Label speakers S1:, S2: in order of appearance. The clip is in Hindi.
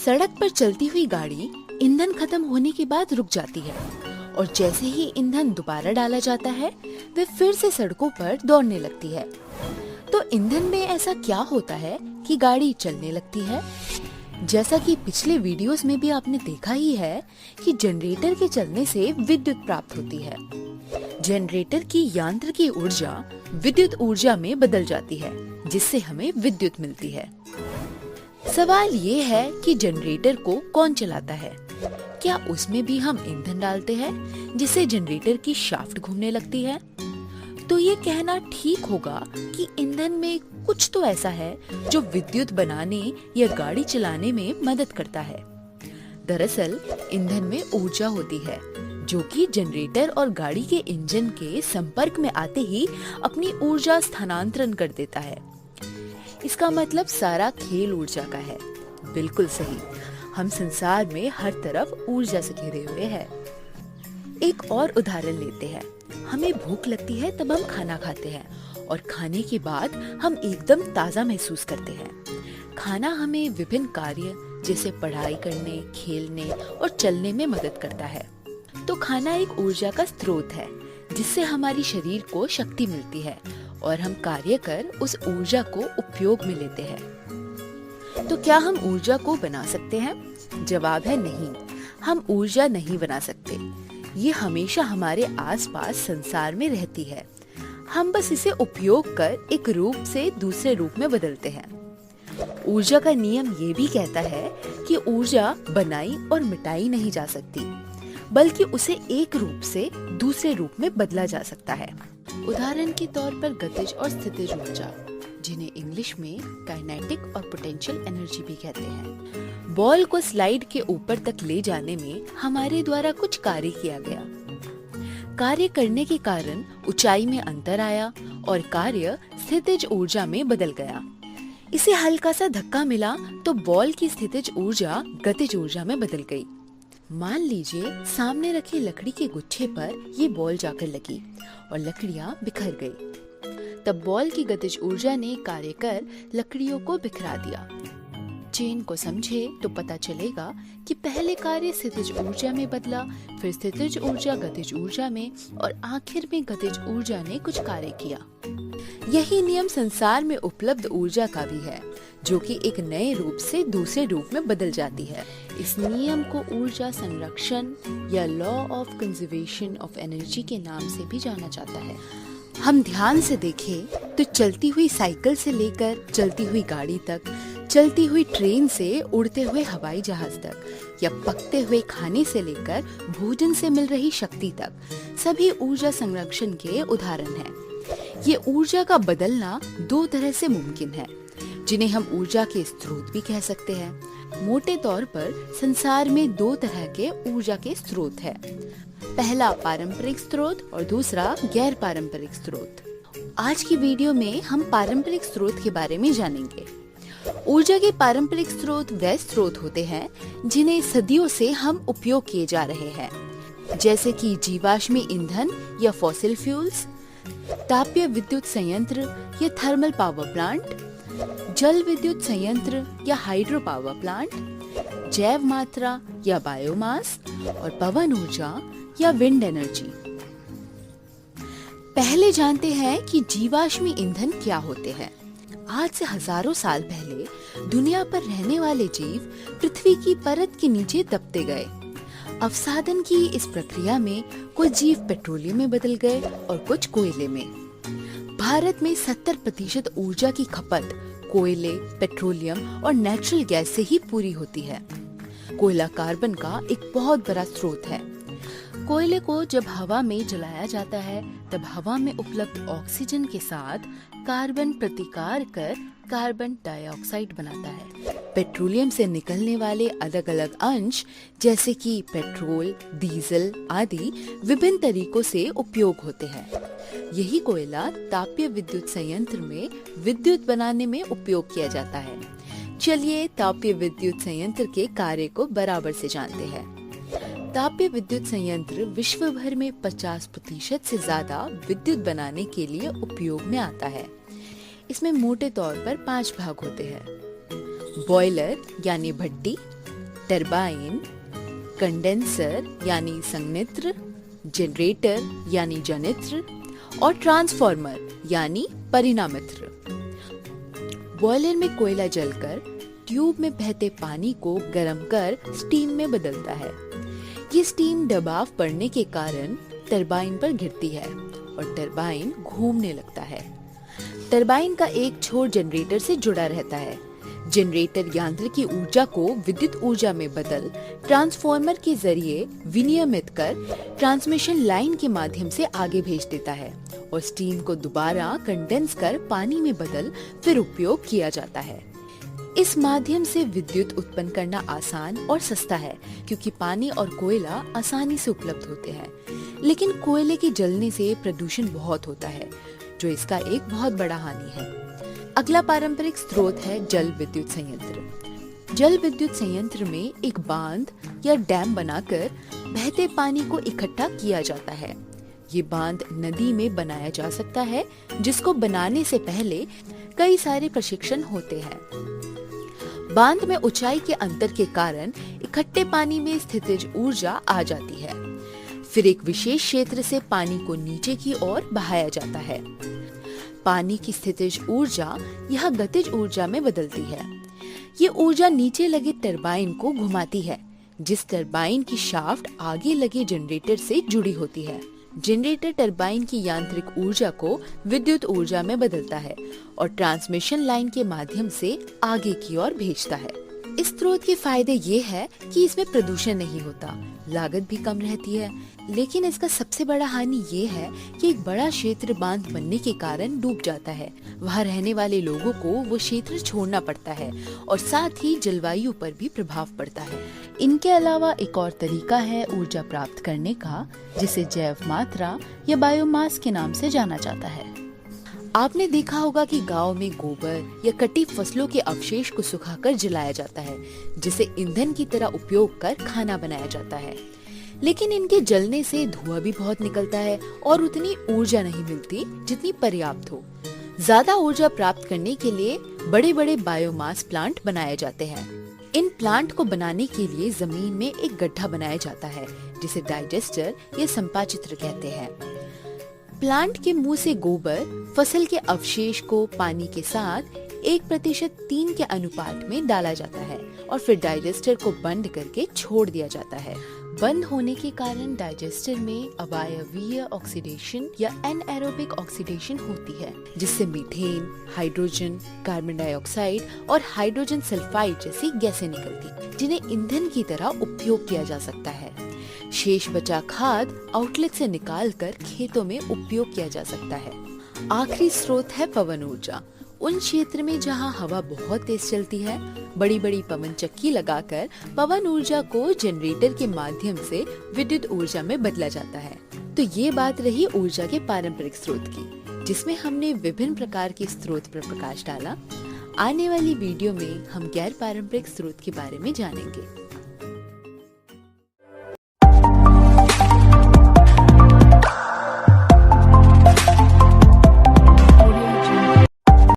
S1: सड़क पर चलती हुई गाड़ी ईंधन खत्म होने के बाद रुक जाती है और जैसे ही ईंधन दोबारा डाला जाता है वे फिर से सड़कों पर दौड़ने लगती है। तो ईंधन में ऐसा क्या होता है कि गाड़ी चलने लगती है? जैसा कि पिछले वीडियोस में भी आपने देखा ही है कि जनरेटर के चलने से विद्युत प्राप्त होती है। जनरेटर की यांत्रिकी ऊर्जा विद्युत ऊर्जा में बदल जाती है जिससे हमें विद्युत मिलती है। सवाल ये है कि जनरेटर को कौन चलाता है? क्या उसमें भी हम ईंधन डालते हैं जिससे जनरेटर की शाफ्ट घूमने लगती है? तो ये कहना ठीक होगा कि ईंधन में कुछ तो ऐसा है जो विद्युत बनाने या गाड़ी चलाने में मदद करता है। दरअसल ईंधन में ऊर्जा होती है जो कि जनरेटर और गाड़ी के इंजन के संपर्क में आते ही अपनी ऊर्जा स्थानांतरण कर देता है। इसका मतलब सारा खेल ऊर्जा का है। बिल्कुल सही, हम संसार में हर तरफ ऊर्जा से घिरे हुए हैं। एक और उदाहरण लेते हैं। हमें भूख लगती है तब हम खाना खाते हैं और खाने के बाद हम एकदम ताज़ा महसूस करते हैं। खाना हमें विभिन्न कार्य जैसे पढ़ाई करने, खेलने और चलने में मदद करता है। तो खाना एक ऊर्जा का स्रोत है जिससे हमारी शरीर को शक्ति मिलती है और हम कार्य कर उस ऊर्जा को उपयोग में लेते हैं। तो क्या हम ऊर्जा को बना सकते हैं? जवाब है नहीं, हम ऊर्जा नहीं बना सकते। ये हमेशा हमारे आसपास संसार में रहती है। हम बस इसे उपयोग कर एक रूप से दूसरे रूप में बदलते हैं। ऊर्जा का नियम ये भी कहता है कि ऊर्जा बनाई और मिटाई नहीं जा सकती, बल्कि उसे एक रूप से दूसरे रूप में बदला जा सकता है। उदाहरण के तौर पर गतिज और स्थितिज ऊर्जा, जिन्हें इंग्लिश में काइनेटिक और पोटेंशियल एनर्जी भी कहते हैं। बॉल को स्लाइड के ऊपर तक ले जाने में हमारे द्वारा कुछ कार्य किया गया। कार्य करने के कारण ऊंचाई में अंतर आया और कार्य स्थितिज ऊर्जा में बदल गया। इसे हल्का सा धक्का मिला तो बॉल की स्थितिज ऊर्जा गतिज ऊर्जा में बदल गई। मान लीजिए सामने रखी लकड़ी के गुच्छे पर ये बॉल जाकर लगी और लकड़ियां बिखर गई। तब बॉल की गतिज ऊर्जा ने कार्य कर लकड़ियों को बिखरा दिया। चेन को समझे तो पता चलेगा कि पहले कार्य स्थितिज ऊर्जा में बदला, फिर स्थितिज ऊर्जा गतिज ऊर्जा में और आखिर में गतिज ऊर्जा ने कुछ कार्य किया। यही नियम संसार में उपलब्ध ऊर्जा का भी है, जो कि एक नए रूप से दूसरे रूप में बदल जाती है। इस नियम को ऊर्जा संरक्षण या law of conservation of energy के नाम से भी जाना जाता है। हम ध्यान से देखें तो चलती हुई साइकिल से लेकर चलती हुई गाड़ी तक, चलती हुई ट्रेन से उड़ते हुए हवाई जहाज तक या पकते हुए खाने से लेकर भोजन से मिल रही शक्ति तक, सभी ऊर्जा संरक्षण के उदाहरण हैं। ये ऊर्जा का बदलना दो तरह से मुमकिन है, जिन्हें हम ऊर्जा के स्रोत भी कह सकते हैं। मोटे तौर पर संसार में दो तरह के ऊर्जा के स्रोत हैं। पहला पारंपरिक स्रोत और दूसरा गैर पारंपरिक स्रोत। आज की वीडियो में हम पारंपरिक स्रोत के बारे में जानेंगे। ऊर्जा के पारंपरिक स्रोत वे स्रोत होते हैं जिन्हें सदियों से हम उपयोग किए जा रहे हैं, जैसे कि जीवाश्मी ईंधन या फॉसिल फ्यूल्स, तापीय विद्युत संयंत्र या थर्मल पावर प्लांट, जल विद्युत संयंत्र या हाइड्रो पावर प्लांट, जैव मात्रा या बायोमास और पवन ऊर्जा या विंड एनर्जी। पहले जानते हैं कि जीवाश्मी ईंधन क्या होते हैं। आज से हजारों साल पहले दुनिया पर रहने वाले जीव पृथ्वी की परत के नीचे दबते गए। अवसादन की इस प्रक्रिया में कुछ जीव पेट्रोलियम में बदल गए और कुछ कोयले में। भारत में 70% ऊर्जा की खपत कोयले, पेट्रोलियम और नेचुरल गैस से ही पूरी होती है। कोयला कार्बन का एक बहुत बड़ा स्रोत है। कोयले को जब हवा में जलाया जाता है तब हवा में उपलब्ध ऑक्सीजन के साथ कार्बन प्रतिकार कर कार्बन डाइऑक्साइड बनाता है। पेट्रोलियम से निकलने वाले अलग अलग अंश जैसे कि पेट्रोल, डीजल आदि विभिन्न तरीकों से उपयोग होते हैं। यही कोयला तापीय विद्युत संयंत्र में विद्युत बनाने में उपयोग किया जाता है। चलिए तापीय विद्युत संयंत्र के कार्य को बराबर से जानते हैं। तापीय विद्युत संयंत्र विश्व भर में 50% से ज्यादा विद्युत बनाने के लिए उपयोग में आता है। इसमें मोटे तौर पर 5 भाग होते हैं। बॉयलर यानी भट्टी, टरबाइन, कंडेंसर यानी संयंत्र, जनरेटर यानी जनित्र और ट्रांसफार्मर यानी परिणामित्र। बॉयलर में कोयला जलकर ट्यूब में बहते पानी को गर्म कर स्टीम में बदलता है। ये स्टीम दबाव पड़ने के कारण टरबाइन पर गिरती है और टरबाइन घूमने लगता है। टरबाइन का एक छोर जनरेटर से जुड़ा रहता है। जनरेटर यंत्र की ऊर्जा को विद्युत ऊर्जा में बदल ट्रांसफार्मर के जरिए विनियमित कर ट्रांसमिशन लाइन के माध्यम से आगे भेज देता है और स्टीम को दोबारा कंडेंस कर पानी में बदल फिर उपयोग किया जाता है। इस माध्यम से विद्युत उत्पन्न करना आसान और सस्ता है, क्योंकि पानी और कोयला आसानी से उपलब्ध होते हैं। लेकिन कोयले के जलने से प्रदूषण बहुत होता है, जो इसका एक बहुत बड़ा हानि है। अगला पारंपरिक स्रोत है जल विद्युत संयंत्र। जल विद्युत संयंत्र में एक बांध या डैम बनाकर बहते पानी को इकट्ठा किया जाता है। ये बांध नदी में बनाया जा सकता है, जिसको बनाने से पहले कई सारे प्रशिक्षण होते हैं। बांध में ऊंचाई के अंतर के कारण इकट्ठे पानी में स्थितिज ऊर्जा आ जाती है। फिर एक विशेष क्षेत्र से पानी को नीचे की ओर बहाया जाता है। पानी की स्थितिज ऊर्जा यह गतिज ऊर्जा में बदलती है। ये ऊर्जा नीचे लगे टरबाइन को घुमाती है, जिस टरबाइन की शाफ्ट आगे लगे जनरेटर से जुड़ी होती है। जनरेटर टरबाइन की यांत्रिक ऊर्जा को विद्युत ऊर्जा में बदलता है और ट्रांसमिशन लाइन के माध्यम से आगे की ओर भेजता है। इस स्रोत के फायदे ये है कि इसमें प्रदूषण नहीं होता, लागत भी कम रहती है। लेकिन इसका सबसे बड़ा हानि ये है कि एक बड़ा क्षेत्र बांध बनने के कारण डूब जाता है। वहाँ रहने वाले लोगों को वो क्षेत्र छोड़ना पड़ता है और साथ ही जलवायु पर भी प्रभाव पड़ता है। इनके अलावा एक और तरीका है ऊर्जा प्राप्त करने का, जिसे जैव मात्रा या बायोमास के नाम से जाना जाता है। आपने देखा होगा कि गांव में गोबर या कटी फसलों के अवशेष को सुखाकर जलाया जाता है, जिसे ईंधन की तरह उपयोग कर खाना बनाया जाता है। लेकिन इनके जलने से धुआं भी बहुत निकलता है और उतनी ऊर्जा नहीं मिलती जितनी पर्याप्त हो। ज्यादा ऊर्जा प्राप्त करने के लिए बड़े बड़े बायोमास प्लांट बनाए जाते हैं। इन प्लांट को बनाने के लिए जमीन में एक गड्ढा बनाया जाता है, जिसे डाइजेस्टर या संपाचित्र कहते हैं। प्लांट के मुंह से गोबर फसल के अवशेष को पानी के साथ 1:3 के अनुपात में डाला जाता है और फिर डाइजेस्टर को बंद करके छोड़ दिया जाता है। बंद होने के कारण डाइजेस्टर में अवायवीय ऑक्सीडेशन या एनएरोबिक ऑक्सीडेशन होती है, जिससे मीथेन, हाइड्रोजन, कार्बन डाइऑक्साइड और हाइड्रोजन सल्फाइड जैसी गैसें निकलती, जिन्हें ईंधन की तरह उपयोग किया जा सकता है। शेष बचा खाद आउटलेट से निकालकर खेतों में उपयोग किया जा सकता है। आखिरी स्रोत है पवन ऊर्जा। उन क्षेत्र में जहां हवा बहुत तेज चलती है, बड़ी बड़ी पवन चक्की लगाकर पवन ऊर्जा को जनरेटर के माध्यम से विद्युत ऊर्जा में बदला जाता है। तो ये बात रही ऊर्जा के पारंपरिक स्रोत की, जिसमें हमने विभिन्न प्रकार के स्रोत पर प्रकाश डाला। आने वाली वीडियो में हम गैर पारंपरिक स्रोत के बारे में जानेंगे।